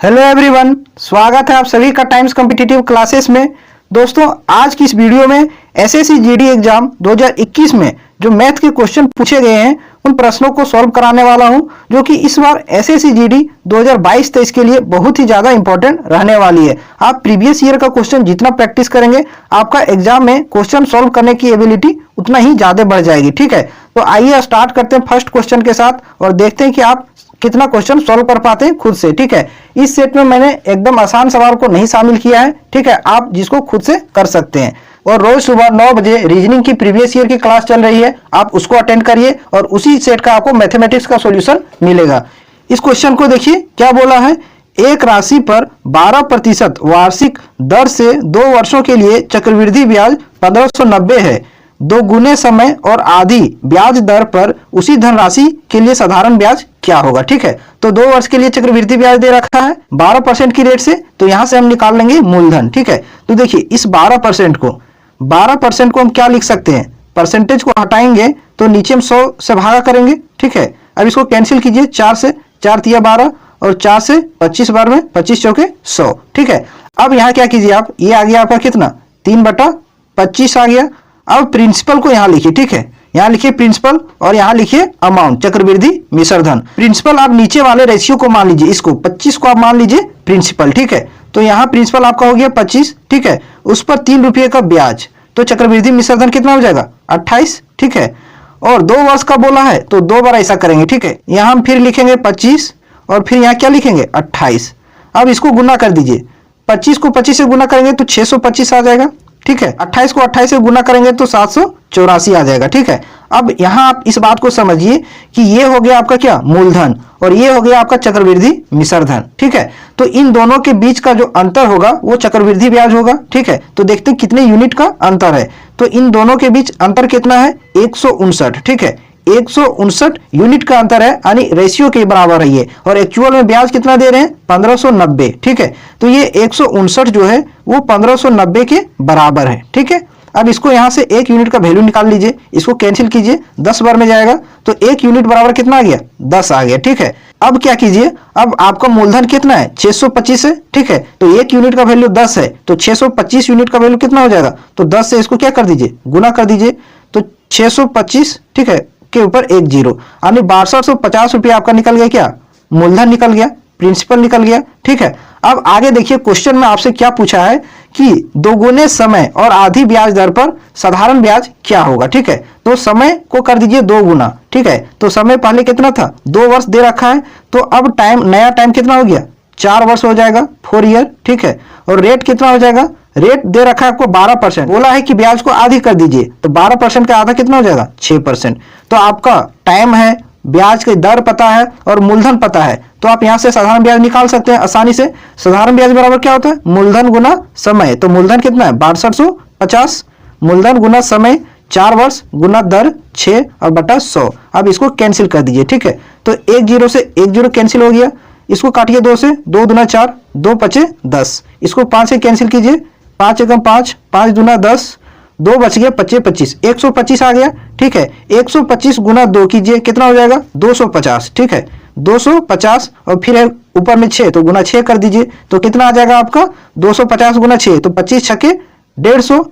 Hello everyone, स्वागत है आप सभी का टाइम्स कॉम्पिटिटिव क्लासेस में। दोस्तों, आज की इस वीडियो में एसएससी जीडी एग्जाम 2021 में जो मैथ के क्वेश्चन पूछे गए हैं उन प्रश्नों को सॉल्व कराने वाला हूं, जो कि इस बार एसएससी जीडी 2022-23 के लिए बहुत ही ज्यादा इंपॉर्टेंट रहने वाली है। आप प्रीवियस ईयर का क्वेश्चन जितना प्रैक्टिस करेंगे, आपका एग्जाम में क्वेश्चन सॉल्व करने की एबिलिटी उतना ही ज्यादा बढ़ जाएगी। ठीक है, तो आइए स्टार्ट करते हैं फर्स्ट क्वेश्चन के साथ और देखते हैं कि आप कितना क्वेश्चन सॉल्व कर पाते हैं खुद से। ठीक है, इस सेट में मैंने एकदम आसान सवाल को नहीं शामिल किया है। ठीक है, आप जिसको खुद से कर सकते हैं। और रोज सुबह 9 बजे रीजनिंग की प्रीवियस ईयर की क्लास चल रही है, आप उसको अटेंड करिए और उसी सेट का आपको मैथमेटिक्स का सॉल्यूशन मिलेगा। इस क्वेश्चन को देखिए, क्या बोला है। एक राशि पर 12% वार्षिक दर से 2 वर्षों के लिए चक्रवृद्धि ब्याज 1590 है। 2 गुने समय और आधी ब्याज दर पर उसी धनराशि के लिए साधारण ब्याज क्या होगा। ठीक है, तो 2 वर्ष के लिए चक्रवृद्धि ब्याज दे रखा है 12% की रेट से, तो यहां से हम निकाल लेंगे मूलधन। ठीक है, तो देखिए इस 12% को हम क्या लिख सकते हैं, परसेंटेज को हटाएंगे तो नीचे हम 100 से भागा करेंगे। ठीक है, अब इसको कैंसिल कीजिए, 4 से 4 तिया 12 और 4 से 25 बार में 25 चौके 100। ठीक है, अब यहाँ क्या कीजिए आप, ये आ गया आपका कितना 3/25 आ गया। अब प्रिंसिपल को यहां लिखिए। ठीक है, यहां लिखिए प्रिंसिपल और यहां लिखिए अमाउंट, चक्रवृद्धि मिश्रधन। प्रिंसिपल आप नीचे वाले रेशियो को मान लीजिए, इसको 25 को आप मान लीजिए प्रिंसिपल। ठीक है, तो यहां प्रिंसिपल आपका हो गया 25। ठीक है, उस पर 3 रुपये का ब्याज, तो चक्रवृद्धि मिश्रधन कितना हो जाएगा 28। ठीक है, और 2 वर्ष का बोला है तो 2 बार ऐसा करेंगे। ठीक है, यहां हम फिर लिखेंगे 25 और फिर यहां क्या लिखेंगे 28। अब इसको गुना कर दीजिए, 25 को 25 से गुना करेंगे तो 625 आ जाएगा। ठीक है, 28 को 28 से गुना करेंगे तो 784 आ जाएगा। ठीक है, अब यहां आप इस बात को समझिए कि ये हो गया आपका क्या मूलधन और ये हो गया आपका चक्रवृद्धि मिश्रधन। ठीक है, तो इन दोनों के बीच का जो अंतर होगा वो चक्रवृद्धि ब्याज होगा। ठीक है, तो देखते हैं कितने यूनिट का अंतर है। तो इन दोनों के बीच अंतर कितना है 159। ठीक है, 159 यूनिट का अंतर है, यानी रेशियो के बराबर है ये। और एक्चुअल में ब्याज कितना दे रहे हैं 1590। ठीक है, तो ये 159 जो है वो 1590 के बराबर है। ठीक है, अब इसको यहां से 1 यूनिट का वैल्यू निकाल लीजिए, इसको कैंसिल कीजिए, 10 बार में जाएगा तो 1 यूनिट बराबर कितना आ गया 10 आ गया। ठीक है, अब क्या कीजिए, अब आपका मूलधन कितना है 625 है। ठीक है, तो 1 यूनिट का वैल्यू 10 है, तो 625 यूनिट का वैल्यू कितना हो जाएगा, तो 10 से इसको क्या कर दीजिए गुना कर दीजिए, तो 625 ठीक है के ऊपर 1 जीरो, यानी 6250 रुपया आपका निकल गया, क्या मूलधन निकल गया, प्रिंसिपल निकल गया। ठीक है, अब आगे देखिए क्वेश्चन में आपसे क्या पूछा है कि 2 गुने समय और आधी ब्याज दर पर साधारण ब्याज क्या होगा। ठीक है, तो समय को कर दीजिए 2 गुना। ठीक है, तो समय पहले कितना था 2 वर्ष दे रखा है, तो अब टाइम नया टाइम कितना हो गया 4 वर्ष हो जाएगा 4 ईयर। ठीक है, और रेट कितना हो जाएगा, रेट दे रखा है आपको 12%, बोला है कि ब्याज को आधी कर दीजिए, तो 12% का आधा कितना हो जाएगा 6%। तो आपका टाइम है, ब्याज की दर पता है और मूलधन पता है, तो आप यहां से साधारण ब्याज निकाल सकते हैं आसानी से। साधारण ब्याज बराबर क्या होता है मूलधन गुना समय, तो मूलधन कितना है 6250, मूलधन गुना समय 4 वर्ष गुना दर 6 और बटा 100। अब इसको कैंसिल कर दीजिए। ठीक है, तो 1 जीरो से 1 जीरो कैंसिल हो गया, इसको काटिए 2 से, 2 दूना 4, 2 पचे 10, इसको 5 से कैंसिल कीजिए, 5 एकम 5, 5 दूना 10, 2 बच गया 25 25, 125 आ गया। ठीक है, 125 गुना 2 कीजिए, कितना हो जाएगा 250। ठीक है, 250 और फिर है ऊपर में 6, तो गुना 6 कर दीजिए, तो कितना आ जाएगा आपका 250 गुना 6, तो 25 छके 150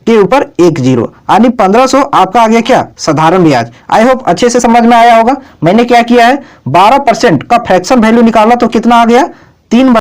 के ऊपर 1 जीरो, यानी 1500 आपका आ गया क्या साधारण ब्याज। आई होप अच्छे से समझ में आया होगा। मैंने क्या किया है 12% का फ्रैक्शन वैल्यू निकाला, तो कितना आ गया 3,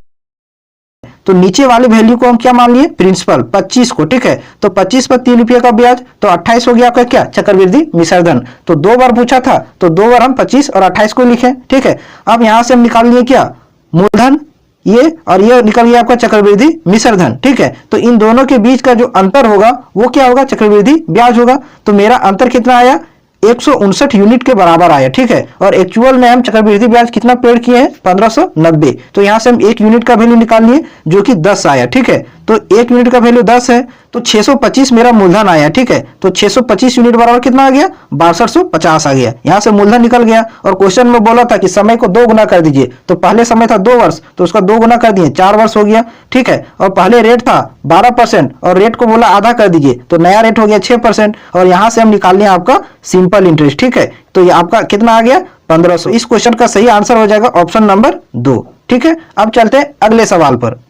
तो नीचे वाले वैल्यू को हम क्या मान लिए प्रिंसिपल 25 को। ठीक है, तो 25 पर 3 रुपये का ब्याज, तो 28 हो गया आपका क्या चक्रवृद्धि मिश्रधन। तो 2 बार पूछा था, तो 2 बार हम 25 और 28 को लिखे। ठीक है, अब यहां से हम निकाल लिए क्या मूलधन, ये और ये निकल गया आपका चक्रवृद्धि मिश्रधन। ठीक है, तो इन दोनों के बीच का जो अंतर होगा वो क्या होगा चक्रवृद्धि ब्याज होगा। तो मेरा अंतर कितना आया 159 यूनिट के बराबर आया। ठीक है, और एक्चुअल में हम चक्रवृद्धि ब्याज कितना पेड किए हैं 1590, तो यहां से हम 1 यूनिट का वैल्यू निकाल लिए जो कि 10 आया। ठीक है, तो 1 यूनिट का वैल्यू 10 है, तो 625 मेरा मूलधन आया। ठीक है, तो 625 यूनिट बराबर कितना आ गया 6250 आ गया, यहां से मूलधन निकल गया। और क्वेश्चन में बोला था कि समय को 2 गुना कर दीजिए, तो पहले समय था 2 वर्ष, तो उसका 2 गुना कर दिए 4 वर्ष हो गया। ठीक है, और पहले रेट था 12% और रेट को बोला आधा कर दीजिए, तो नया रेट हो गया 6%, और यहां से हम निकाल लिया आपका सिंपल इंटरेस्ट। ठीक है, तो ये आपका कितना आ गया 1500। इस क्वेश्चन का सही आंसर हो जाएगा ऑप्शन नंबर 2। ठीक है, अब चलते हैं अगले सवाल पर।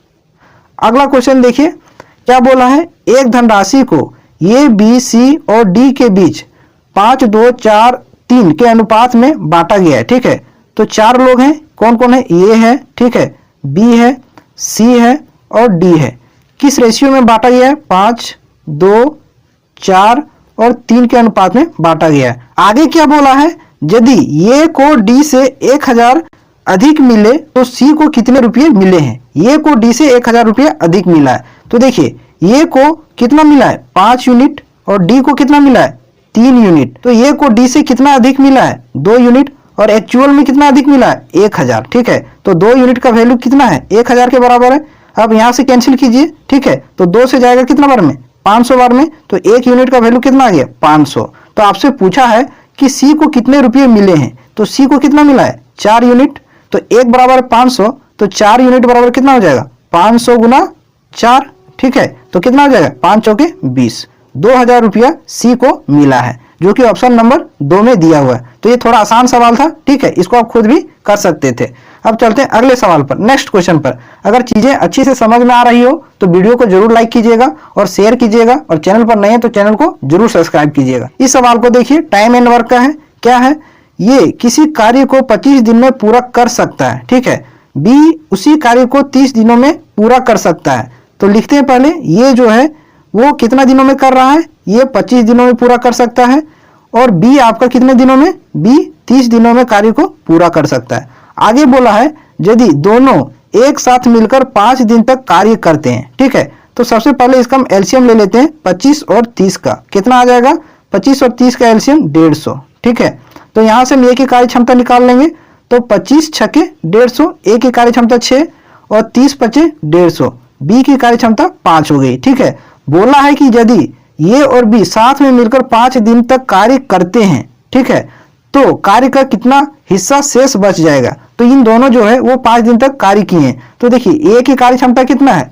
अगला क्वेश्चन देखिए क्या बोला है, एक धनराशि को ए बी सी और डी के बीच 5 2 4 3 के अनुपात में बांटा गया है। ठीक है, तो 4 लोग हैं, कौन कौन है, ए है, ठीक है, बी है, सी है और डी है। किस रेशियो में बांटा गया है, 5 2 4 और 3 के अनुपात में बांटा गया है। आगे क्या बोला है, यदि ए को डी से 1000 अधिक मिले तो सी को कितने रुपये मिले हैं। ए को डी से 1000 रुपये अधिक मिला है, तो देखिए ए को कितना मिला है, 5 यूनिट और डी को कितना मिला है, 3 यूनिट। तो ए को डी से कितना अधिक मिला है, 2 यूनिट, और एक्चुअल में कितना अधिक मिला है, 1000। ठीक है, तो 2 यूनिट का वैल्यू कितना है, 1000 के बराबर है। अब यहां से कैंसिल कीजिए, ठीक है, तो 2 से जाएगा कितना बार में, 500 बार में, तो 1 यूनिट का वैल्यू कितना आ गया, 500। तो आपसे पूछा है कि सी को कितने रुपये मिले हैं, तो सी को कितना मिला है, 4 यूनिट। तो 1 बराबर 500, तो 4 यूनिट बराबर कितना हो जाएगा, 500 गुना 4। ठीक है, तो कितना हो जाएगा, 5 चौके 20, 2000 रुपया सी को मिला है, जो कि ऑप्शन नंबर 2 में दिया हुआ है। तो ये थोड़ा आसान सवाल था, ठीक है, इसको आप खुद भी कर सकते थे। अब चलते हैं अगले सवाल पर, नेक्स्ट क्वेश्चन पर। अगर चीजें अच्छी से समझ में आ रही हो तो वीडियो को जरूर लाइक कीजिएगा और शेयर कीजिएगा, और चैनल पर नए हैं तो चैनल को जरूर सब्सक्राइब कीजिएगा। इस सवाल को देखिए, टाइम एंड वर्क का है। क्या है, ये किसी कार्य को 25 दिन में पूरा कर सकता है। ठीक है, बी उसी कार्य को 30 दिनों में पूरा कर सकता है। तो लिखते हैं पहले, ये जो है वो कितना दिनों में कर रहा है, ये 25 दिनों में पूरा कर सकता है, और बी आपका कितने दिनों में, बी 30 दिनों में कार्य को पूरा कर सकता है। आगे बोला है यदि दोनों एक साथ मिलकर 5 दिन तक कार्य करते हैं। ठीक है, तो सबसे पहले इसका हम एलसीएम ले लेते हैं, 25 और 30 का कितना आ जाएगा, 25 और 30 का एलसीएम 150। ठीक है, तो यहां से हम ए की कार्य क्षमता निकाल लेंगे, तो 25 छके 150, ए की कार्य क्षमता 6 और 30 पचे 150, बी की कार्य क्षमता 5 हो गई। ठीक है, बोला है कि यदि ए और बी साथ में मिलकर 5 दिन तक कार्य करते हैं, ठीक है, तो कार्य का कितना हिस्सा शेष बच जाएगा। तो इन दोनों जो है वो 5 दिन तक कार्य किए हैं, तो देखिए ए की कार्य क्षमता कितना है,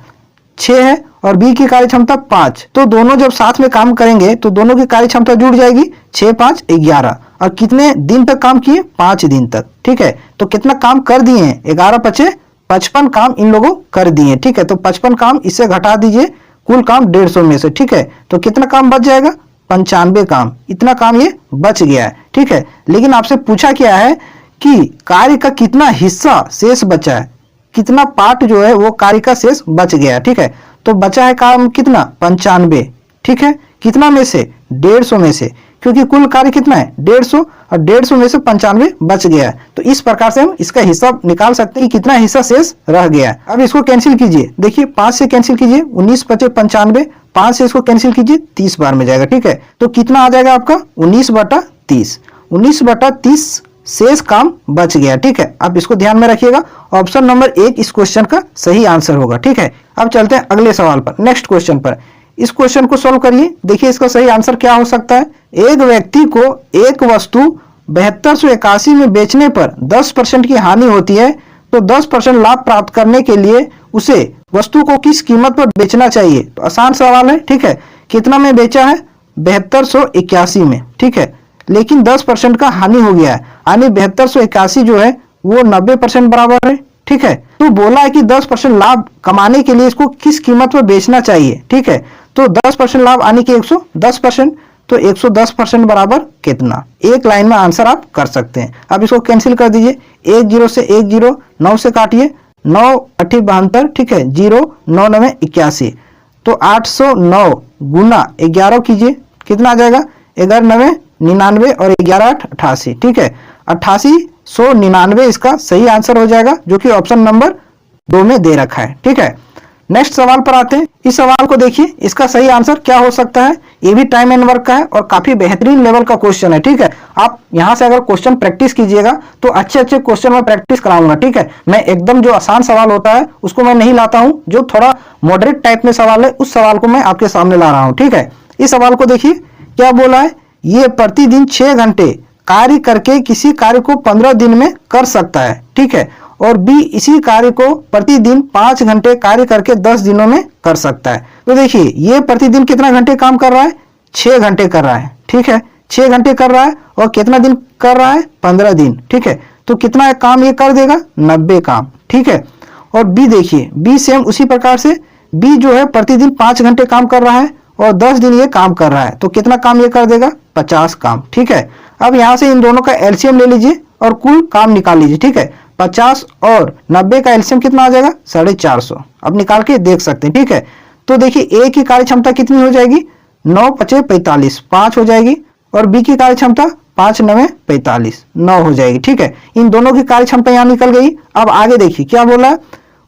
6 है, और बी की कार्य क्षमता 5। तो दोनों जब साथ में काम करेंगे तो दोनों की कार्य क्षमता जुड़ जाएगी, 6 5 11। और कितने दिन तक काम किए, 5 दिन तक। ठीक है, तो कितना काम कर दिए हैं, 11 पचे 55 काम इन लोगों कर दिए। ठीक है, तो 55 काम इससे घटा दीजिए, कुल काम 150 में से। ठीक है, तो कितना काम बच जाएगा, 95 काम, इतना काम ये बच गया है। ठीक है, लेकिन आपसे पूछा क्या है कि कार्य का कितना हिस्सा शेष बचा है, कितना पार्ट जो है वो कार्य का शेष बच गया है। ठीक है, तो बचा है काम कितना, 95। ठीक है, कितना में से, 150 में से, क्योंकि कुल कार्य कितना है 150, और 150 में से 95 बच गया है। तो इस प्रकार से हम इसका हिसाब निकाल सकते हैं कि कितना हिस्सा शेष रह गया है। अब इसको कैंसिल कीजिए, देखिए 5 से कैंसिल कीजिए, 19 पचे 95, 5 से इसको कैंसिल कीजिए, 30 बार में जाएगा। ठीक है, तो कितना आ जाएगा आपका 19/30, 19/30 शेष काम बच गया। ठीक है, आप इसको ध्यान में रखिएगा, ऑप्शन नंबर 1 इस क्वेश्चन का सही आंसर होगा। ठीक है, अब चलते हैं अगले सवाल पर, नेक्स्ट क्वेश्चन पर। इस क्वेश्चन को सॉल्व करिए, देखिए इसका सही आंसर क्या हो सकता है। एक व्यक्ति को एक वस्तु 7281 में बेचने पर 10% की हानि होती है, तो 10% लाभ प्राप्त करने के लिए उसे वस्तु को किस कीमत पर बेचना चाहिए। तो आसान सवाल है। ठीक है, कितना में बेचा है, 7281 में। ठीक है, लेकिन 10% का हानि हो गया है, यानी 7281 जो है वो 90% बराबर है। ठीक है, तो बोला है कि 10% लाभ कमाने के लिए इसको किस कीमत पर बेचना चाहिए। ठीक है, तो 10% लाभ आने के 110%, तो 110% बराबर कितना, एक लाइन में आंसर आप कर सकते हैं। अब इसको कैंसिल कर दीजिए, 1 0 से 1 0, 9 से काटिए, 9 8 72। ठीक है, 0 9 9 81, तो 809 गुना 11 कीजिए, कितना आ जाएगा, 11 9 99 और 11 8 88। ठीक है, 8899 इसका सही आंसर हो जाएगा, जो कि ऑप्शन नंबर 2 में दे रखा है। ठीक है, नेक्स्ट सवाल पर आते हैं। इस सवाल को देखिए, इसका सही आंसर क्या हो सकता है। ये भी टाइम एंड वर्क का है और काफी बेहतरीन लेवल का क्वेश्चन है। ठीक है, आप यहां से अगर क्वेश्चन प्रैक्टिस कीजिएगा तो अच्छे अच्छे क्वेश्चन में प्रैक्टिस कराऊंगा। ठीक है, मैं एकदम जो आसान सवाल होता है उसको मैं नहीं लाता हूं, जो थोड़ा मॉडरेट टाइप में सवाल है उस सवाल को मैं आपके सामने ला रहा हूं। ठीक है, इस सवाल को देखिए क्या बोला है, ये प्रतिदिन 6 घंटे कार्य करके किसी कार्य को 15 दिन में कर सकता है। ठीक है, और बी इसी कार्य को प्रतिदिन 5 घंटे कार्य करके 10 दिनों में कर सकता है। तो देखिए ये प्रतिदिन कितना घंटे काम कर रहा है, 6 घंटे कर रहा है। ठीक है, 6 घंटे कर रहा है, और कितना दिन कर रहा है, 15 दिन। ठीक है, तो कितना काम ये कर देगा, 90 काम, ठीक है। और बी देखिए, बी सेम उसी प्रकार से, बी जो है प्रतिदिन 5 घंटे काम कर रहा है और 10 दिन ये काम कर रहा है, तो कितना काम ये कर देगा, 50 काम, ठीक है। अब यहाँ से इन दोनों का एलसीएम ले लीजिए और कुल काम निकाल लीजिए, ठीक है। 50 और 90 का एलसीएम कितना आ जाएगा, 450। अब निकाल के देख सकते हैं, ठीक है। तो देखिए ए की कार्य क्षमता कितनी हो जाएगी, 9 पचे 45, 5 हो जाएगी, और बी की कार्य क्षमता 5 9 45, 9 हो जाएगी, ठीक है। इन दोनों की कार्य क्षमता यहाँ निकल गई। अब आगे देखिए क्या बोला है,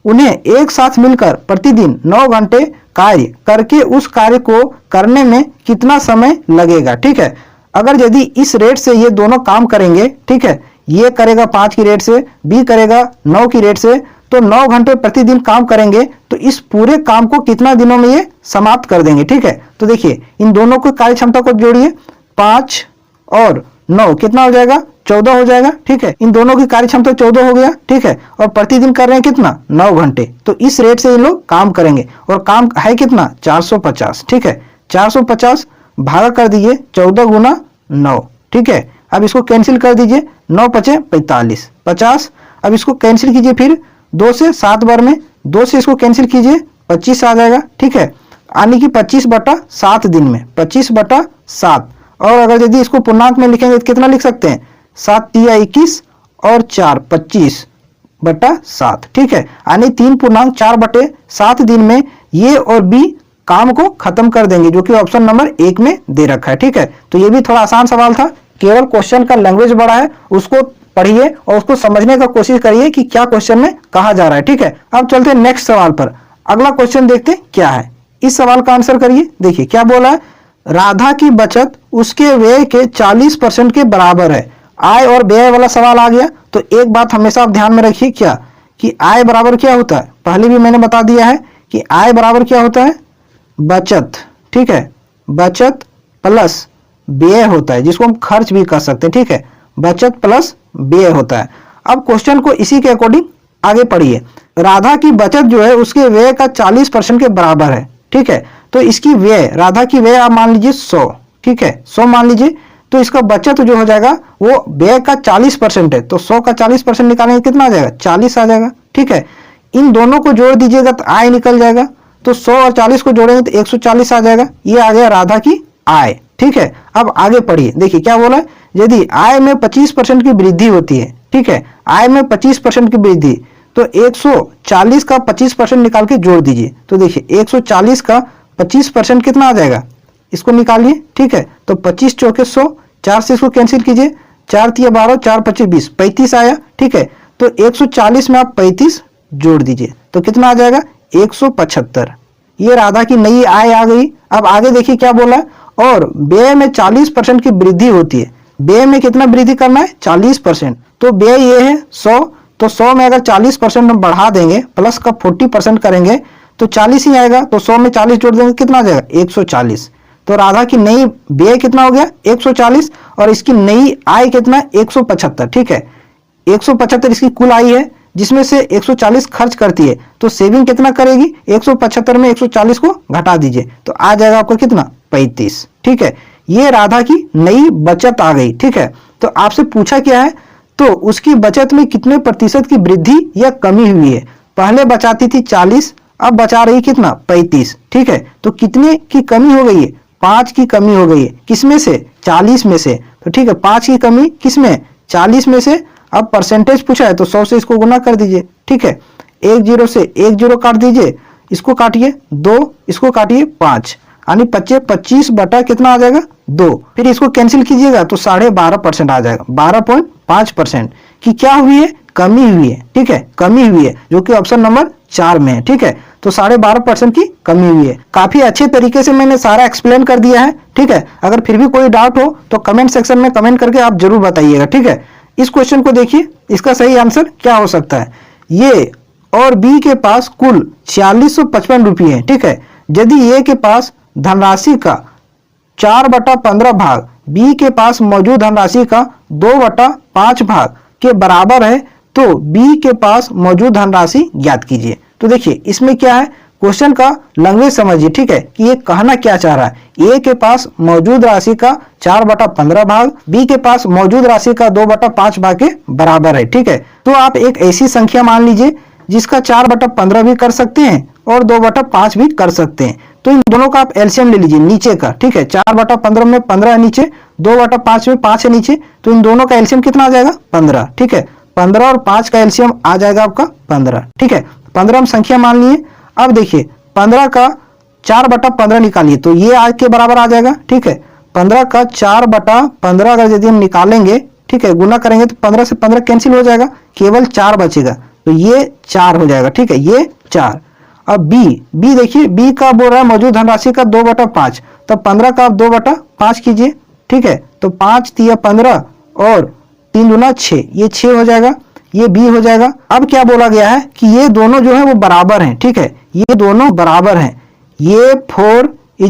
उन्हें एक साथ मिलकर प्रतिदिन 9 घंटे कार्य करके उस कार्य को करने में कितना समय लगेगा, ठीक है। अगर यदि इस रेट से ये दोनों काम करेंगे, ठीक है, ये करेगा 5 की रेट से, बी करेगा 9 की रेट से, तो 9 घंटे प्रतिदिन काम करेंगे तो इस पूरे काम को कितना दिनों में ये समाप्त कर देंगे, ठीक है। तो देखिए इन दोनों को कार्य क्षमता को जोड़िए, 5 और 9 कितना हो जाएगा, 14 हो जाएगा, ठीक है। इन दोनों की कार्य क्षमता 14 हो गया, ठीक है। और प्रतिदिन कर रहे हैं कितना, 9 घंटे, तो इस रेट से ये लोग काम करेंगे और काम है कितना, 450, ठीक है। 450 भागा कर दीजिए 14 गुना 9, ठीक है। अब इसको कैंसिल कर दीजिए, 9 पचे 45, 50। अब इसको कैंसिल कीजिए फिर 2 से 7 बार में, 2 से इसको कैंसिल कीजिए, 25 आ जाएगा, ठीक है। यानी कि 25/7 दिन में, 25/7। और अगर यदि इसको पूर्णांक में लिखेंगे तो कितना लिख सकते हैं, 7 तिया 21 और 4 25/7, ठीक है। यानी 3 पूर्णांक 4/7 दिन में ये और बी काम को खत्म कर देंगे, जो कि ऑप्शन नंबर 1 में दे रखा है, ठीक है। तो ये भी थोड़ा आसान सवाल था, केवल क्वेश्चन का लैंग्वेज बड़ा है, उसको पढ़िए और उसको समझने का कोशिश करिए कि क्या क्वेश्चन में कहा जा रहा है, ठीक है। अब चलते हैं नेक्स्ट सवाल पर। अगला क्वेश्चन देखते हैं क्या है, इस सवाल का आंसर करिए। देखिए क्या बोला है, राधा की बचत उसके व्यय के 40% के बराबर है। आय और व्यय वाला सवाल आ गया, तो एक बात हमेशा आप ध्यान में रखिए, क्या कि आय बराबर क्या होता है, पहले भी मैंने बता दिया है कि आय बराबर क्या होता है, बचत, ठीक है। बचत प्लस व्यय होता है, जिसको हम खर्च भी कर सकते हैं, ठीक है। बचत प्लस व्यय होता है। अब क्वेश्चन को इसी के अकॉर्डिंग आगे पढ़िए। राधा की बचत जो है उसके व्यय का 40% के बराबर है, ठीक है। तो इसकी व्यय, राधा की व्यय आप मान लीजिए 100, ठीक है, 100 मान लीजिए, तो इसका बचत जो हो जाएगा वो व्यय का 40% है, तो 100 का 40% निकालेंगे कितना आ जाएगा, 40 आ जाएगा, ठीक है। इन दोनों को जोड़ दीजिएगा तो आय निकल जाएगा, तो 100 और 40 को जोड़ेंगे तो 140 आ जाएगा। ये आ गया राधा की आय, ठीक है। अब आगे पढ़िए, देखिए क्या बोला है, यदि आय में 25% की वृद्धि होती है, ठीक है, आय में 25% की वृद्धि, तो 140 का 25% निकाल के जोड़ दीजिए, तो देखिए 140 का 25% कितना आ जाएगा, इसको निकालिए, ठीक है। तो 25 चौके 100, 4 से इसको कैंसिल कीजिए, 4 तिया 12, 4 पच्चीस 20, 35 आया, ठीक है। तो 140 में आप 35 जोड़ दीजिए तो कितना आ जाएगा, 175। ये राधा की नई आय आ गई। अब आगे देखिए क्या बोला है, और व्यय में 40% की वृद्धि होती है। व्यय में कितना वृद्धि करना है, 40%, तो व्यय ये है 100, तो 100 में अगर 40% हम बढ़ा देंगे, प्लस का 40% करेंगे तो 40 ही आएगा, तो 100 में 40 जोड़ देंगे कितना आ जाएगा, 140। तो राधा की नई व्यय कितना हो गया, 140, और इसकी नई आय कितना, 175, ठीक है। 175 इसकी कुल आय है, जिसमें से 140 खर्च करती है, तो सेविंग कितना करेगी, 175 में 140 को घटा दीजिए तो आ जाएगा आपको कितना, 35, ठीक है। ये राधा की नई बचत आ गई, ठीक है। तो आपसे पूछा क्या है, तो उसकी बचत में कितने प्रतिशत की वृद्धि या कमी हुई है। पहले बचाती थी 40, अब बचा रही कितना, 35, ठीक है। तो कितने की कमी हो गई है, 5 की कमी हो गई है, किसमें से, 40 में से, तो ठीक है, 5 की कमी किसमें, 40 में से। अब परसेंटेज पूछा है तो 100 से इसको गुना कर दीजिए, ठीक है। 1 0 से 1 0 काट दीजिए, इसको काटिए 2, इसको काटिए 5, यानी 25 बटा कितना आ जाएगा, 2। फिर इसको कैंसिल कीजिएगा तो 12.5% आ जाएगा, 12.5% की क्या हुई है, कमी हुई है, ठीक है, कमी हुई है, जो कि ऑप्शन नंबर 4 में है, ठीक है। तो 12.5% की कमी हुई है। काफी अच्छे तरीके से मैंने सारा एक्सप्लेन कर दिया है, ठीक है। अगर फिर भी कोई डाउट हो तो कमेंट सेक्शन में कमेंट करके आप जरूर बताइएगा, ठीक है। इस क्वेश्चन को देखिए, इसका सही आंसर क्या हो सकता है, ये और बी के पास कुल 4655 रुपये है, ठीक है। यदि ए के पास धनराशि का 4/15 भाग बी के पास मौजूद धनराशि का 2/5 भाग के बराबर है, तो बी के पास मौजूद धनराशि ज्ञात कीजिए। तो देखिए इसमें क्या है, क्वेश्चन का लैंग्वेज समझिए, ठीक है, कि ये कहना क्या चाह रहा है। ए के पास मौजूद राशि का 4/15 भाग बी के पास मौजूद राशि का 2/5 भाग के बराबर है, ठीक है। तो आप एक ऐसी संख्या मान लीजिए जिसका 4/15 भी कर सकते हैं और 2/5 भी कर सकते हैं। तो इन दोनों का आप एलसीएम ले लीजिए नीचे का, ठीक है। 4/15 में 15 है नीचे, 2/5 में 5 है नीचे, तो इन दोनों का एलसीएम कितना आ जाएगा 15, ठीक है। 15 और 5 का एलसीएम आ जाएगा आपका 15, ठीक है। 15 हम संख्या मान लिए। अब देखिए 15 का 4/15 निकालिए तो ये आज के बराबर आ जाएगा, ठीक है। 15 का 4/15 अगर यदि हम निकालेंगे, ठीक है, गुना करेंगे तो 15 से 15 कैंसिल हो जाएगा, केवल 4 बचेगा, तो ये 4 हो जाएगा, ठीक है, ये 4। अब बी देखिए, बी का बोल रहा है मौजूद धनराशि का 2/5, तब 15 का आप 2/5 कीजिए, ठीक है। तो 5 तिया 15 और 3 दूना 6, ये 6 हो जाएगा, ये बी हो जाएगा। अब क्या बोला गया है कि ये दोनों जो है वो बराबर हैं, ठीक है, ये दोनों बराबर हैं। ये 4 =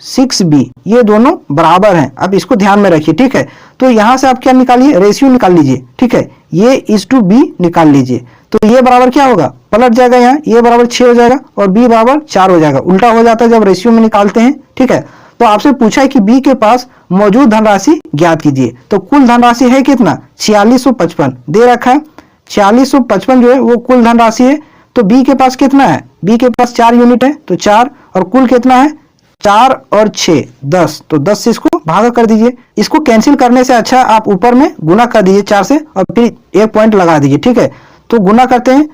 6b, ये दोनों बराबर हैं। अब इसको ध्यान में रखिए, ठीक है। तो यहां से आप क्या निकालिए, रेशियो निकाल लीजिए, ठीक है। ये (b) निकाल लीजिए, तो ये बराबर क्या होगा, पलट जाएगा यहाँ, ये बराबर 6 हो जाएगा और b बराबर 4 हो जाएगा। उल्टा हो जाता है जब रेशियो में निकालते हैं, ठीक है। तो आपसे पूछा है कि बी के पास मौजूद धनराशि ज्ञात कीजिए, तो कुल धनराशि है कितना, 4655 दे रखा है। 4655 जो है वो कुल धनराशि है। तो बी के पास कितना है, बी के पास 4 यूनिट है, तो 4, और कुल कितना है 4 और 6 10, तो 10 से इसको भागा कर दीजिए। इसको कैंसिल करने से अच्छा आप ऊपर में गुना कर दीजिए 4 से और फिर एक पॉइंट लगा दीजिए, ठीक है। तो गुना करते हैं,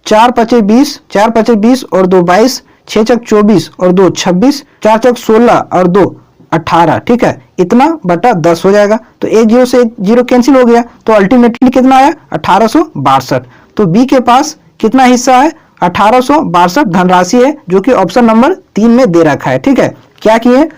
4 × 20, 4 × 20 और 2 22, 6 × 24 और 2 26, 4 × 16 और 2 18, ठीक है। इतना बटा 10 हो जाएगा, तो एक जीरो से एक जीरो कैंसिल हो गया, तो अल्टीमेटली कितना आया 1862। तो बी के पास कितना हिस्सा है, 1862 धनराशि है, जो कि ऑप्शन नंबर 3 में दे रखा है, ठीक है। क्या किए,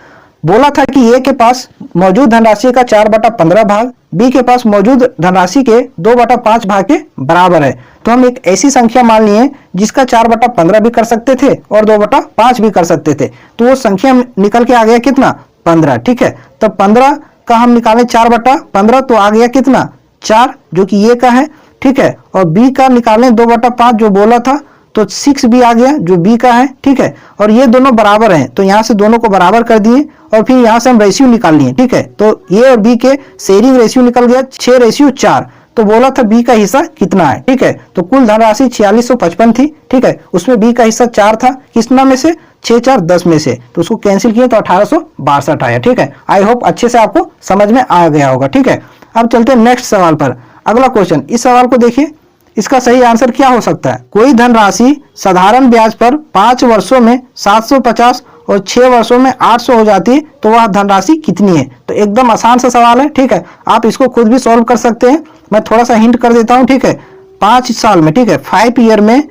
बोला था कि ए के पास मौजूद धनराशि का 4/15 भाग बी के पास मौजूद धनराशि के 2/5 भाग के बराबर है। तो हम एक ऐसी संख्या मान लिए जिसका 4/15 भी कर सकते थे और 2/5 भी कर सकते थे। तो वो संख्या निकल के आ गया कितना 15, ठीक है। तब 15 का हम निकालें 4/15, तो आ गया कितना 4, जो कि ये का है, ठीक है। और बी का निकालें 2/5 जो बोला था, तो 6b आ गया जो बी का है, ठीक है। और ये दोनों बराबर हैं, तो यहाँ से दोनों को बराबर कर दिए और फिर यहाँ से हम रेशियो निकाल लिए, ठीक है। तो ए और बी के शेयरिंग रेशियो निकल गया 6:4। तो बोला था बी का हिस्सा कितना है, ठीक है। तो कुल धनराशि 4655 थी, ठीक है। उसमें बी का हिस्सा 4 था, कितना में से 6 4 10 में से, तो उसको कैंसिल किए तो 1862 आया, ठीक है। आई होप अच्छे से आपको समझ में आ गया होगा, ठीक है। अब चलते हैं नेक्स्ट सवाल पर। अगला क्वेश्चन, इस सवाल को देखिए, इसका सही आंसर क्या हो सकता है। कोई धनराशि साधारण ब्याज पर 5 वर्षों में 750 और 6 वर्षों में 800 हो जाती है, तो वह धनराशि कितनी है। तो एकदम आसान सा सवाल है, ठीक है। आप इसको खुद भी सॉल्व कर सकते हैं, मैं थोड़ा सा हिंट कर देता हूं, ठीक है। 5 साल में, ठीक है, 5 ईयर में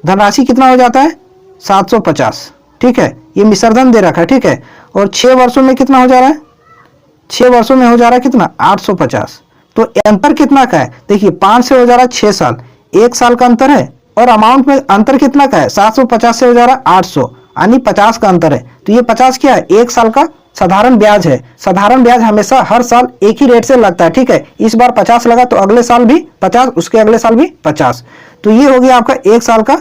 धनराशि कितना हो जाता है 750, ठीक है। ये मिश्रधन दे रखा है, ठीक है। और 6 वर्षों में कितना हो जा रहा है, 6 वर्षों में हो जा रहा है कितना 850। तो अंतर कितना का है, देखिए 5 से हो जा रहा है 6 साल, 1 साल का अंतर है। और अमाउंट में अंतर कितना का है, 750 से हो जा रहा है 800, यानी 50 का अंतर है। तो ये 50 क्या है, 1 साल का साधारण ब्याज है। साधारण ब्याज हमेशा हर साल एक ही रेट से लगता है, ठीक है। इस बार 50 लगा तो अगले साल भी 50, उसके अगले साल भी 50। तो ये हो गया आपका 1 साल का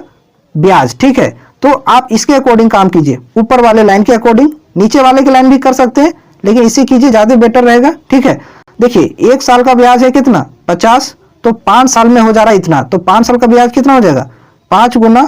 ब्याज, ठीक है। तो आप इसके अकॉर्डिंग काम कीजिए, ऊपर वाले लाइन के अकॉर्डिंग, नीचे वाले की लाइन भी कर सकते हैं, लेकिन इसे कीजिए, ज्यादा बेटर रहेगा, ठीक है। देखिए 1 साल का ब्याज है कितना 50, तो 5 साल में हो जा रहा है इतना, तो 5 साल का ब्याज कितना हो जाएगा, 5 गुना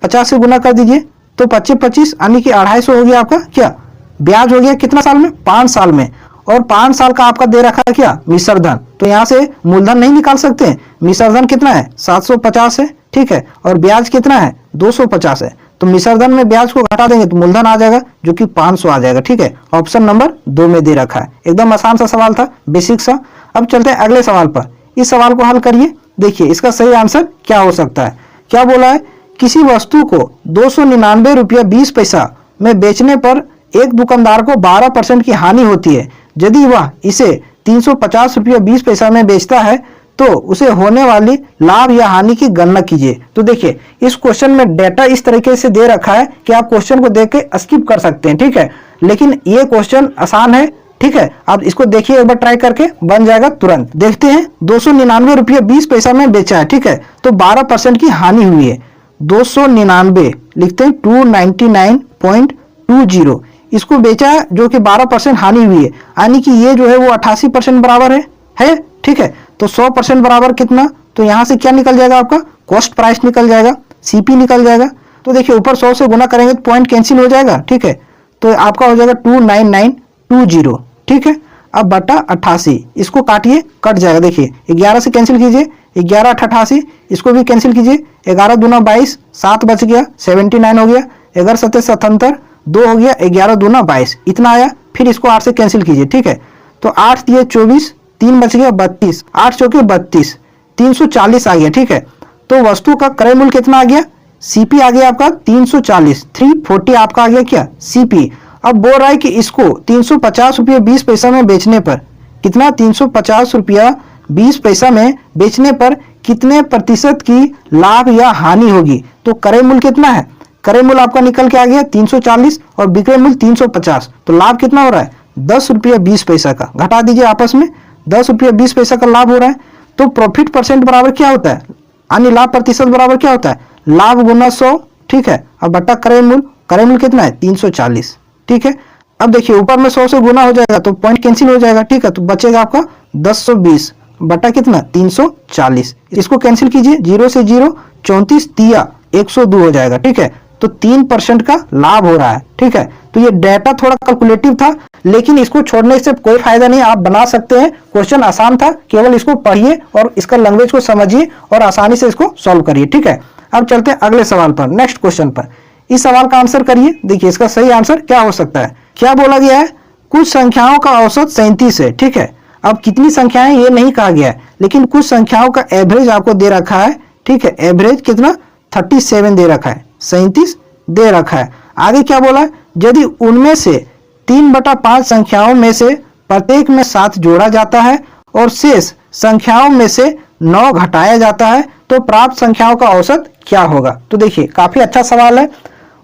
50 से गुना कर दीजिए, तो 25 25 यानी कि 250 हो गया आपका क्या ब्याज हो गया, कितना साल में 5 साल में। और 5 साल का आपका दे रखा है क्या मिश्रधन, तो यहाँ से मूलधन नहीं निकाल सकते हैं। मिश्रधन कितना है 750 है, ठीक है। और ब्याज कितना है 250 है, तो मिश्रधन में ब्याज को घटा देंगे तो मूलधन आ जाएगा जो कि 500 आ जाएगा, ठीक है। ऑप्शन नंबर 2 में दे रखा है। एकदम आसान सा सवाल था, बेसिक सा। अब चलते हैं अगले सवाल पर। इस सवाल को हल करिए, देखिए इसका सही आंसर क्या हो सकता है। क्या बोला है, किसी वस्तु को 299 रुपया 20 पैसा में बेचने पर एक दुकानदार को 12% की हानि होती है। यदि वह इसे 350 रुपया 20 पैसा में बेचता है तो उसे होने वाली लाभ या हानि की गणना कीजिए। तो देखिए इस क्वेश्चन में डेटा इस तरीके से दे रखा है कि आप क्वेश्चन को देख के स्किप कर सकते हैं, ठीक है। लेकिन ये क्वेश्चन आसान है, ठीक है। आप इसको देखिए एक बार ट्राई करके, बन जाएगा तुरंत। देखते हैं 299 रुपया 20 पैसा में बेचा है, ठीक है। तो 12% की हानि हुई है। 299 लिखते हैं 299.20 इसको बेचा है, जो कि 12% हानि हुई है, यानी कि ये जो है वो 88% बराबर है ठीक है। तो 100% बराबर कितना, तो यहाँ से क्या निकल जाएगा आपका कॉस्ट प्राइस निकल जाएगा, सीपी निकल जाएगा। तो देखिए ऊपर 100 से गुना करेंगे तो पॉइंट कैंसिल हो जाएगा ठीक है। तो आपका हो जाएगा 29920 ठीक है। अब बटा 88 इसको काटिए, कट जाएगा। देखिए 11 से कैंसिल कीजिए, 11 8 88 इसको भी कैंसिल कीजिए, 11 दूना 22, 7 बच गया 79 हो गया, 11 7 77 2 हो गया, 11 दूना 22 इतना आया। फिर इसको 8 से कैंसिल कीजिए ठीक है। तो 8 दिए 24, 3 बच गया 32, 8 चौके 32, 340 आ गया ठीक है। तो वस्तु का क्रय मूल्य कितना आ गया, सीपी आ गया आपका 340, 340 आपका आ गया क्या सीपी। अब बोल रहा है कि इसको 350 रुपये 20 पैसा में बेचने पर कितना, 350 रुपया 20 पैसा में बेचने पर कितने प्रतिशत की लाभ या हानि होगी। तो क्रय मूल्य कितना है, क्रय मूल्य आपका निकल के आ गया 340 और विक्रय मूल्य 350, तो लाभ कितना हो रहा है 10 रुपया 20 पैसा का। घटा दीजिए आपस में, 10 रुपया 20 पैसा का लाभ हो रहा है। तो प्रॉफिट परसेंट बराबर क्या होता है, यानी लाभ प्रतिशत बराबर क्या होता है, लाभ गुना 100 ठीक है। अब बटा क्रय मूल्य कितना है 340 ठीक है। अब देखिए ऊपर में 100 से गुना हो जाएगा तो पॉइंट कैंसिल हो जाएगा ठीक है। तो बचेगा आपका 1020 बटा कितना 340, इसको कैंसिल कीजिए, 0 से 0 34 दिया 102 हो जाएगा ठीक है। तो 3% का लाभ हो रहा है ठीक है। तो ये डाटा थोड़ा कैलकुलेटिव था, लेकिन इसको छोड़ने से कोई फायदा नहीं, आप बना सकते हैं। क्वेश्चन आसान था, केवल इसको पढ़िए और इसका लैंग्वेज को समझिए और आसानी से इसको सॉल्व करिए ठीक है। अब चलते हैं अगले सवाल पर, नेक्स्ट क्वेश्चन पर। इस सवाल का आंसर करिए। देखिए इसका सही आंसर क्या हो सकता है, क्या बोला गया है, कुछ संख्याओं का औसत 37 है ठीक है। अब कितनी संख्याएं ये नहीं कहा गया है, लेकिन कुछ संख्याओं का एवरेज आपको दे रखा है ठीक है। एवरेज कितना 37 दे रखा है, 37 दे रखा है। आगे क्या बोला, यदि उनमें से 3/5 संख्याओं में से प्रत्येक में 7 जोड़ा जाता है और शेष संख्याओं में से 9 घटाया जाता है तो प्राप्त संख्याओं का औसत क्या होगा। तो देखिए काफी अच्छा सवाल है।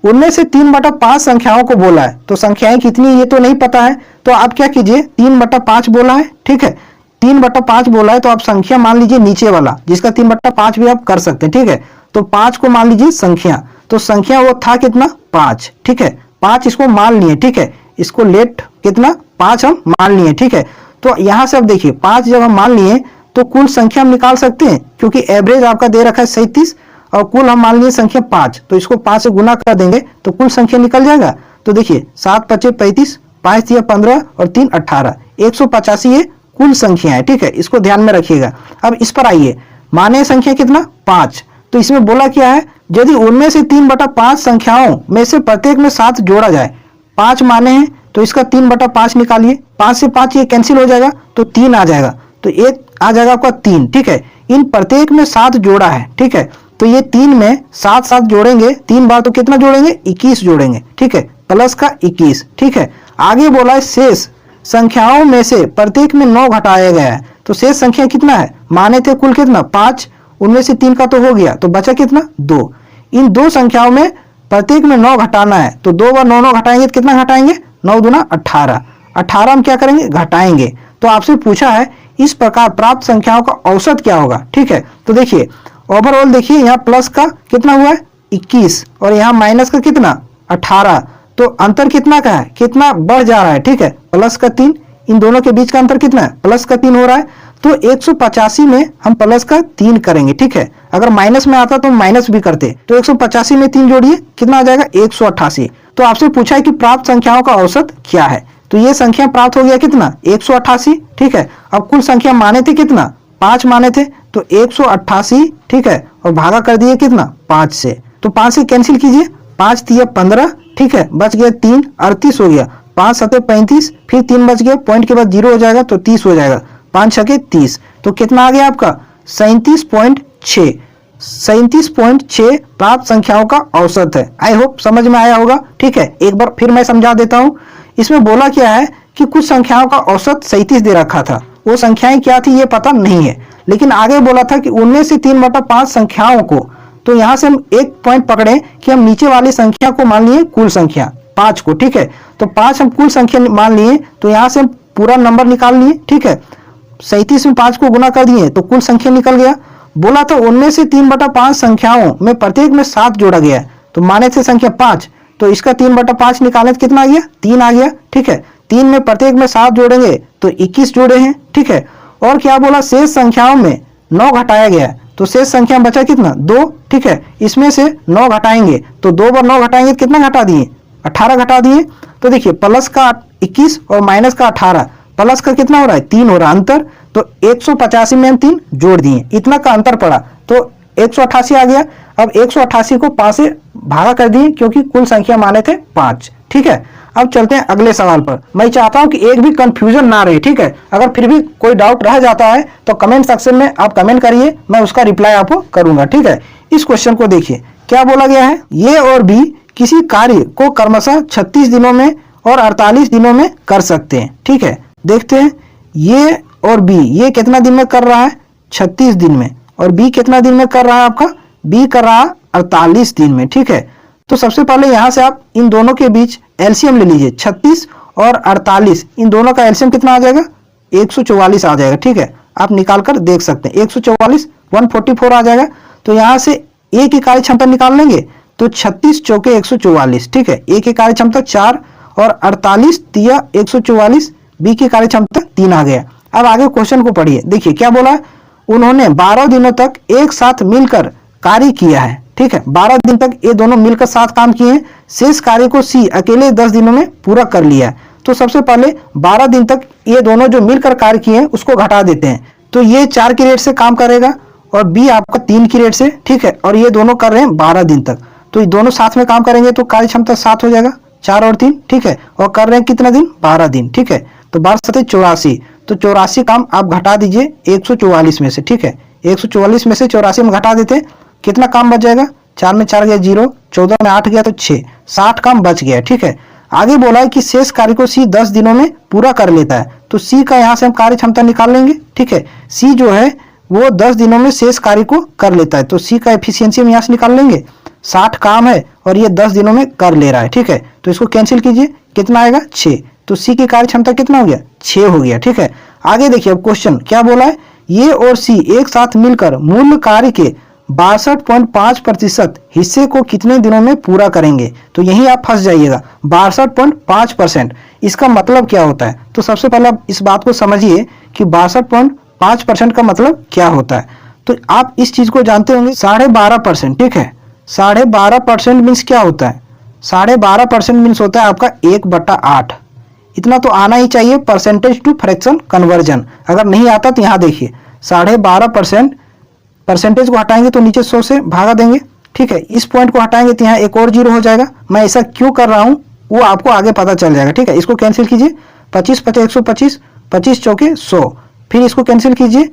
उनमें से 3/5 संख्याओं को बोला है, तो संख्याएं कितनी ये तो नहीं पता है। तो आप क्या कीजिए, 3/5 बोला है ठीक है, 3/5 बोला है तो आप संख्या मान लीजिए नीचे वाला, जिसका 3/5 भी आप कर सकते हैं ठीक है। तो 5 को मान लीजिए संख्या, तो संख्या वो था कितना 5 ठीक है। 5 इसको मान लिए ठीक है, इसको लेट कितना 5 हम मान लिए ठीक है। तो यहां से अब देखिए 5 जब हम मान लिए तो कुल संख्या हम निकाल सकते हैं, क्योंकि एवरेज आपका दे रखा है 37 और कुल हम मान लिए संख्या 5, तो इसको 5 से गुना कर देंगे तो कुल संख्या निकल जाएगा। तो देखिए 7 5 35, 5 दिया 15 और 3 18, 185 ये कुल संख्या है ठीक है। इसको ध्यान में रखिएगा। अब इस पर आइए, माने संख्या कितना 5, तो इसमें बोला क्या है, यदि उनमें से 3/5 संख्याओं में से प्रत्येक में 7 जोड़ा जाए, 5 माने हैं तो इसका 3/5 निकालिए, 5 से 5 ये कैंसिल हो जाएगा तो 3 आ जाएगा, तो 1 आ जाएगा आपका 3 ठीक है। इन प्रत्येक में 7 जोड़ा है ठीक है। तो ये 3 में 7 जोड़ेंगे 3 बार तो कितना जोड़ेंगे 21 जोड़ेंगे ठीक है, प्लस का 21 ठीक है। आगे बोला है शेष संख्याओं में से प्रत्येक में 9 घटाया गया है, तो शेष संख्या कितना है, माने थे कुल कितना 5, उनमें से 3 का तो हो गया तो बचा कितना 2। इन 2 संख्याओं में प्रत्येक में 9 घटाना है, तो 2 बार 9 घटाएंगे तो कितना घटाएंगे 9 दूना 18, 18 हम क्या करेंगे घटाएंगे। तो आपसे पूछा है इस प्रकार प्राप्त संख्याओं का औसत क्या होगा ठीक है। तो देखिए ओवरऑल देखिए यहाँ प्लस का कितना हुआ है 21 और यहाँ माइनस का कितना 18, तो अंतर कितना का है, कितना बढ़ जा रहा है ठीक है, प्लस का 3, इन दोनों के बीच का अंतर कितना है प्लस का 3 हो रहा है। तो 185 में हम प्लस का 3 करेंगे ठीक है। अगर माइनस में आता तो माइनस भी करते, तो 185 में 3 जोड़िए कितना आ जाएगा 188। तो आपसे पूछा है कि प्राप्त संख्याओं का औसत क्या है, तो ये संख्या प्राप्त हो गया कितना 188 ठीक है। अब कुल संख्या माने थे कितना 5 माने थे, तो 188 ठीक है और भागा कर दिए कितना 5 से, तो 5 से कैंसिल कीजिए, 5 दिया 15 ठीक है, बच गया 3 38 हो गया, 5 7 35, फिर 3 बच गया, पॉइंट के बाद 0 हो जाएगा तो 30 हो जाएगा, 5 6 30, तो कितना आ गया आपका 37.6। 37.6 प्राप्त संख्याओं का औसत है। आई होप समझ में आया होगा ठीक है। एक बार फिर मैं समझा देता हूं। इसमें बोला क्या है कि कुछ संख्याओं का औसत 37 दे रखा था, वो संख्याएं क्या थी ये पता नहीं है, लेकिन आगे बोला था कि उनमें से 3/5 संख्याओं को, तो यहां से हम एक पॉइंट पकड़े कि हम नीचे वाली संख्या को मान लिए कुल संख्या 5 को ठीक है। तो 5 हम कुल संख्या मान लिए, तो यहां से हम पूरा नंबर निकाल लिए ठीक है। 37 में 5 को गुना कर दिए तो कुल संख्या निकल गया। बोला था उनमें से 3/5 संख्याओं में प्रत्येक में 7 जोड़ा गया है, तो माने थे संख्या 5, तो इसका 3/5 निकालें तो कितना आ गया, 3 आ गया। ठीक है, 3 में प्रत्येक में 7 जोड़ेंगे तो 21 जोड़े हैं। ठीक है, और क्या बोला, शेष संख्याओं में 9 घटाया गया है, तो शेष संख्या बचा कितना, 2। ठीक है, इसमें से 9 घटाएंगे तो 2 बार 9 घटाएंगे तो कितना घटा दिए, 18 घटा दिए। तो देखिए प्लस का 21 और माइनस का 18, प्लस का कितना हो रहा है, 3 हो रहा है अंतर, तो 185 में हम 3 जोड़ दिए, इतना का अंतर पड़ा तो 188 आ गया। अब 188 को 5 से भागा कर दिए क्योंकि कुल संख्या माने थे 5। ठीक है, अब चलते हैं अगले सवाल पर। मैं चाहता हूं कि एक भी कंफ्यूजन ना रहे। ठीक है, अगर फिर भी कोई डाउट रह जाता है तो कमेंट सेक्शन में आप कमेंट करिए, मैं उसका रिप्लाई आपको करूंगा। ठीक है, इस क्वेश्चन को देखिए क्या बोला गया है, ए और बी किसी कार्य को क्रमशः 36 दिनों में और 48 दिनों में कर सकते हैं। ठीक है, देखते हैं ये और बी, ये कितना दिन में कर रहा है, 36 दिन में, और बी कितना दिन में कर रहा है, आपका बी कर रहा है 48 दिन में। ठीक है, तो सबसे पहले यहां से आप इन दोनों के बीच एलसीएम ले लीजिए, 36 और 48, इन दोनों का एलसीएम कितना आ जाएगा, 144 आ जाएगा। ठीक है, आप निकाल कर देख सकते हैं, 144 144 आ जाएगा। तो यहां से ए की कार्य क्षमता निकाल लेंगे तो 36 चौके 144। ठीक है, ए की कार्य क्षमता 4 और 48 तिया 144, बी की कार्य क्षमता 3 आ गया। अब आगे क्वेश्चन को पढ़िए, देखिए क्या बोला, उन्होंने 12 दिनों तक एक साथ मिलकर कार्य किया है। ठीक है, 12 दिन तक ये दोनों मिलकर साथ काम किए हैं, शेष कार्य को सी अकेले 10 दिनों में पूरा कर लिया है। तो सबसे पहले 12 दिन तक ये दोनों जो मिलकर कार्य किए हैं उसको घटा देते हैं, तो ये 4 की रेट से काम करेगा और बी आपका 3 की रेट से। ठीक है, और ये दोनों कर रहे हैं 12 दिन तक, तो ये दोनों साथ में काम करेंगे तो कार्य क्षमता 7 हो जाएगा, 4 और 3। ठीक है, और कर रहे हैं कितना दिन, 12 दिन। ठीक है, तो 12 7 84, तो 84 काम आप घटा दीजिए 144 में से। ठीक है, 144 में से 84 में घटा देते हैं, कितना काम बच जाएगा, 4 में 4 गया 0, 14 में 8 गया तो 6, 60 काम बच गया। ठीक है, आगे बोला है कि शेष कार्य को सी 10 दिनों में पूरा कर लेता है, तो सी का यहाँ से हम कार्य क्षमता निकाल लेंगे। ठीक है, सी जो है वो 10 दिनों में शेष कार्य को कर लेता है, तो सी का एफिशिएंसी हम यहाँ से निकाल लेंगे, 60 काम है और ये 10 दिनों में कर ले रहा है। ठीक है, तो इसको कैंसिल कीजिए, कितना आएगा 6, तो सी की कार्य क्षमता कितना हो गया, 6 हो गया। ठीक है, आगे देखिए अब क्वेश्चन क्या बोला है, ये और सी एक साथ मिलकर मूल कार्य के 62.5% हिस्से को कितने दिनों में पूरा करेंगे। तो यही आप फंस जाइएगा, 62.5%, इसका मतलब क्या होता है। तो सबसे पहले आप इस बात को समझिए कि 62.5% का मतलब क्या होता है। तो आप इस चीज को जानते होंगे, 12.5%। ठीक है, 12.5% मीन्स क्या होता है, 12.5% मीन्स होता है आपका 1/8। इतना तो आना ही चाहिए परसेंटेज टू फ्रैक्शन कन्वर्जन। अगर नहीं आता तो यहाँ देखिए 12.5%, परसेंटेज को हटाएंगे तो नीचे 100 से भागा देंगे। ठीक है, इस पॉइंट को हटाएंगे तो यहाँ एक और 0 हो जाएगा। मैं ऐसा क्यों कर रहा हूँ वो आपको आगे पता चल जाएगा। ठीक है, इसको कैंसिल कीजिए, 25 50 125, 25 चौके 100, फिर इसको कैंसिल कीजिए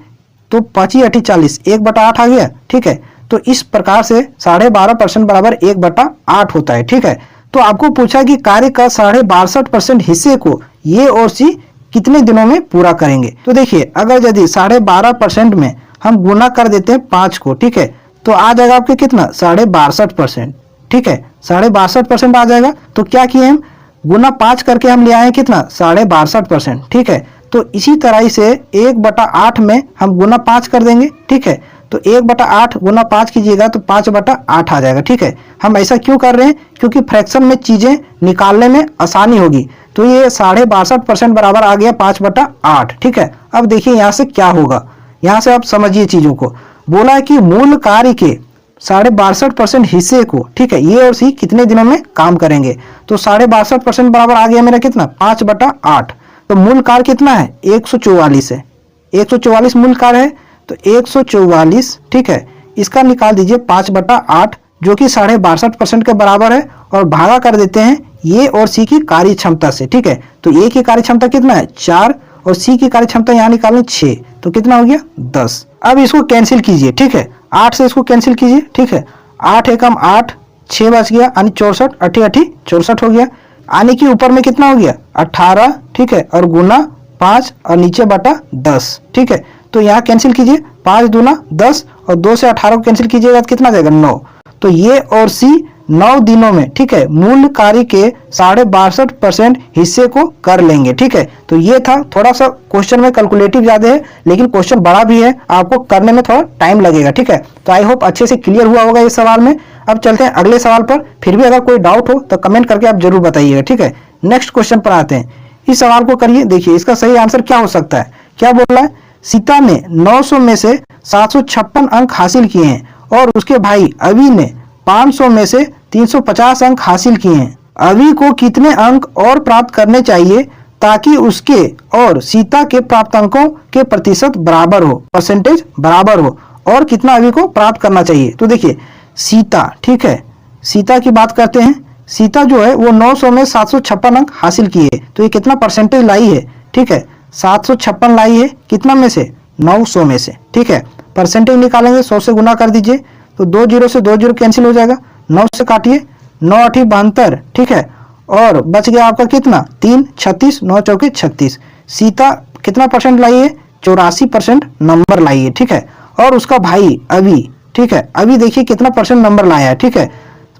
तो 25 80 40, 1/8 आ गया। ठीक है, तो इस प्रकार से 12.5% बराबर 1/8 होता है। ठीक है, तो आपको पूछा कि कार्य का 62.5% हिस्से को ये और सी कितने दिनों में पूरा करेंगे। तो देखिए अगर यदि 12.5% में हम गुना कर देते हैं 5 को, ठीक है, तो आ जाएगा आपके कितना, 62.5%। ठीक है, 62.5% आ जाएगा। तो क्या किए हम, गुना 5 करके हम ले आए कितना, 62.5%। ठीक है, तो इसी तरह से 1/8 में हम गुना 5 कर देंगे। ठीक है, तो 1/8 गुना 5 कीजिएगा तो 5/8 आ जाएगा। ठीक है, हम ऐसा क्यों कर रहे हैं, क्योंकि फ्रैक्शन में चीजें निकालने में आसानी होगी। तो ये 62.5% बराबर आ गया 5/8। ठीक है, अब देखिए यहाँ से क्या होगा, यहाँ से आप समझिए चीजों को। बोला है कि मूल कार्य के 62.5% हिस्से को, ठीक है, ये और सी कितने दिनों में काम करेंगे। तो 62.5% बराबर आ गया मेरा कितना, 5/8। तो मूल कार्य कितना है, 144 है, 144 मूल कार्य है, तो 144। ठीक है, इसका निकाल दीजिए 5/8 जो कि 62.5% के बराबर है, और भागा कर देते हैं ये और सी की कार्य क्षमता से। ठीक है, तो ए की कार्य क्षमता कितना है, 4, और सी की कार्य क्षमता यहाँ निकालें 6, तो कितना हो गया, 10। अब इसको कैंसिल कीजिए। ठीक है, 8 से इसको कैंसिल कीजिए। ठीक है, 8 एकम 8, 6 बच गया, यानी 64, 8 8 64 हो गया, यानी कि ऊपर में कितना हो गया, 18। ठीक है, और गुना 5 और नीचे बटा 10। ठीक है, तो यहाँ कैंसिल कीजिए, 5 दूना 10 और 2 से 18 को कैंसिल कीजिएगा तो कितना जाएगा, 9। तो ये और सी 9 दिनों में, ठीक है, मूल कार्य के 62.5% हिस्से को कर लेंगे। ठीक है, तो ये था, थोड़ा सा क्वेश्चन में कैलकुलेटिव ज्यादा है लेकिन क्वेश्चन बड़ा भी है, आपको करने में थोड़ा टाइम लगेगा। ठीक है, तो आई होप अच्छे से क्लियर हुआ होगा इस सवाल में। अब चलते हैं अगले सवाल पर। फिर भी अगर कोई डाउट हो तो कमेंट करके आप जरूर बताइएगा। ठीक है, नेक्स्ट क्वेश्चन पर आते हैं। इस सवाल को करिए, देखिए इसका सही आंसर क्या हो सकता है। क्या बोल रहा है, सीता ने 900 में से 756 अंक हासिल किए हैं और उसके भाई अवि ने 500 में से 350 अंक हासिल किए हैं। अवि को कितने अंक और प्राप्त करने चाहिए ताकि उसके और सीता के प्राप्त अंकों के प्रतिशत बराबर हो, परसेंटेज बराबर हो, और कितना अवि को प्राप्त करना चाहिए। तो देखिए सीता, ठीक है, सीता की बात करते हैं। सीता जो है वो 900 में 756 अंक हासिल किए, तो ये कितना परसेंटेज लाई है। ठीक है, 756 लाई है, कितना में से, 900 में से। ठीक है, परसेंटेज निकालेंगे, 100 से गुना कर दीजिए तो 2 जीरो से 2 जीरो कैंसिल हो जाएगा, 9 से काटिए, 9 8 72। ठीक है, और बच गया आपका कितना, 3 36, 9 चौके 36। सीता कितना परसेंट लाई है, 84% नंबर लाई है। ठीक है, और उसका भाई अवि, ठीक है, अवि देखिए कितना परसेंट नंबर लाया है। ठीक है,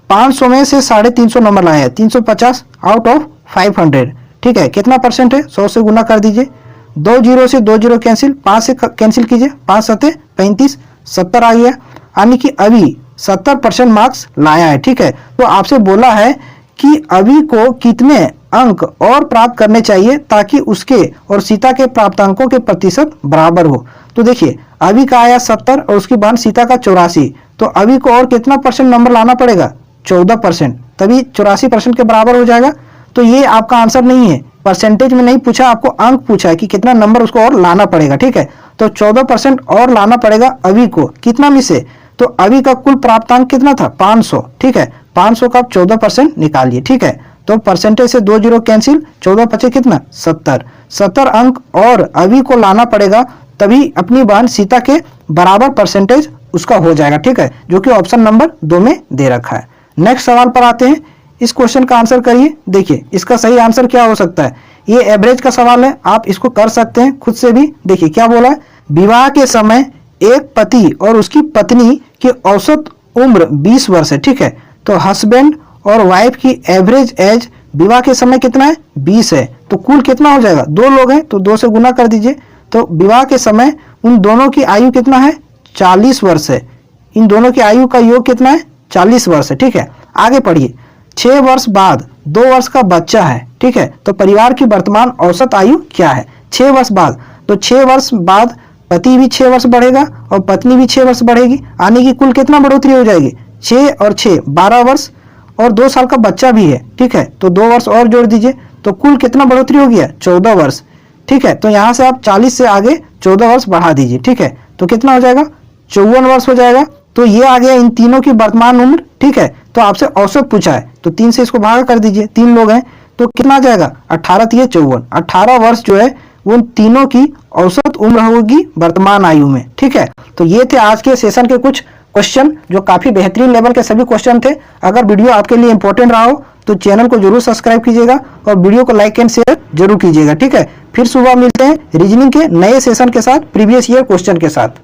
500 में से 350 नंबर लाया है, 350 आउट ऑफ 500। ठीक है, कितना परसेंट है, 100 से गुना कर दीजिए, 2 जीरो से 2 जीरो कैंसिल, 5 से कैंसिल कीजिए, 5 7 35, 70 आ गया, यानी कि अवि 70% मार्क्स लाया है। ठीक है, तो आपसे बोला है कि अवि को कितने अंक और प्राप्त करने चाहिए ताकि उसके और सीता के प्राप्त अंकों के प्रतिशत बराबर हो। तो देखिए अवि का आया 70 और उसकी बहन सीता का 84, तो अवि को और कितना परसेंट नंबर लाना पड़ेगा, 14%, तभी 84% के बराबर हो जाएगा। तो ये आपका आंसर नहीं है, परसेंटेज में नहीं पूछा, आपको अंक पूछा है कि कितना नंबर उसको और लाना पड़ेगा। ठीक है, तो 14% और लाना पड़ेगा अवि को, कितना में से, तो अवि का कुल प्राप्तांक कितना था, 500। ठीक है, 500 का आप 14% निकालिए। ठीक है, तो परसेंटेज से 2 जीरो कैंसिल, 14 बचे कितना, 70 अंक और अवि को लाना पड़ेगा, तभी अपनी बहन सीता के बराबर परसेंटेज उसका हो जाएगा। ठीक है, जो कि ऑप्शन नंबर 2 में दे रखा है। नेक्स्ट सवाल पर आते हैं, इस क्वेश्चन का आंसर करिए। देखिए इसका सही आंसर क्या हो सकता है, ये एवरेज का सवाल है, आप इसको कर सकते हैं खुद से भी। देखिए क्या बोला है, विवाह के समय एक पति और उसकी पत्नी की औसत उम्र 20 वर्ष है। ठीक है, तो हस्बैंड और वाइफ की एवरेज एज विवाह के समय कितना है, 20 है, तो कुल कितना हो जाएगा, 2 लोग हैं तो 2 से गुना कर दीजिए। तो विवाह के समय उन दोनों की आयु कितना है, 40 वर्ष है। इन दोनों की आयु का योग कितना है, 40 वर्ष है। ठीक है, आगे पढ़िए, 6 वर्ष बाद 2 वर्ष का बच्चा है। ठीक है, तो परिवार की वर्तमान औसत आयु क्या है, 6 वर्ष बाद, तो 6 वर्ष बाद पति भी 6 वर्ष बढ़ेगा और पत्नी भी 6 वर्ष बढ़ेगी, आने की कुल कितना बढ़ोतरी हो जाएगी, 6 और 6 12 वर्ष, और 2 साल का बच्चा भी है। ठीक है, तो 2 वर्ष और जोड़ दीजिए, तो कुल कितना बढ़ोतरी हो गया, 14 वर्ष। ठीक है, तो यहाँ से आप 40 से आगे 14 वर्ष बढ़ा दीजिए। ठीक है, तो कितना हो जाएगा, 54 वर्ष हो जाएगा। तो ये आ गया इन तीनों की वर्तमान उम्र। ठीक है, तो आपसे औसत पूछा है, तो 3 से इसको भागा कर दीजिए, 3 लोग हैं तो कितना आ जाएगा, 18 3 54, 18 वर्ष जो है उन तीनों की औसत उम्र होगी वर्तमान आयु में। ठीक है, तो ये थे आज के सेशन के कुछ क्वेश्चन जो काफी बेहतरीन लेवल के सभी क्वेश्चन थे। अगर वीडियो आपके लिए इंपॉर्टेंट रहा हो तो चैनल को जरूर सब्सक्राइब कीजिएगा और वीडियो को लाइक एंड शेयर जरूर कीजिएगा। ठीक है, फिर सुबह मिलते हैं रीजनिंग के नए सेशन के साथ, प्रीवियस ईयर क्वेश्चन के साथ।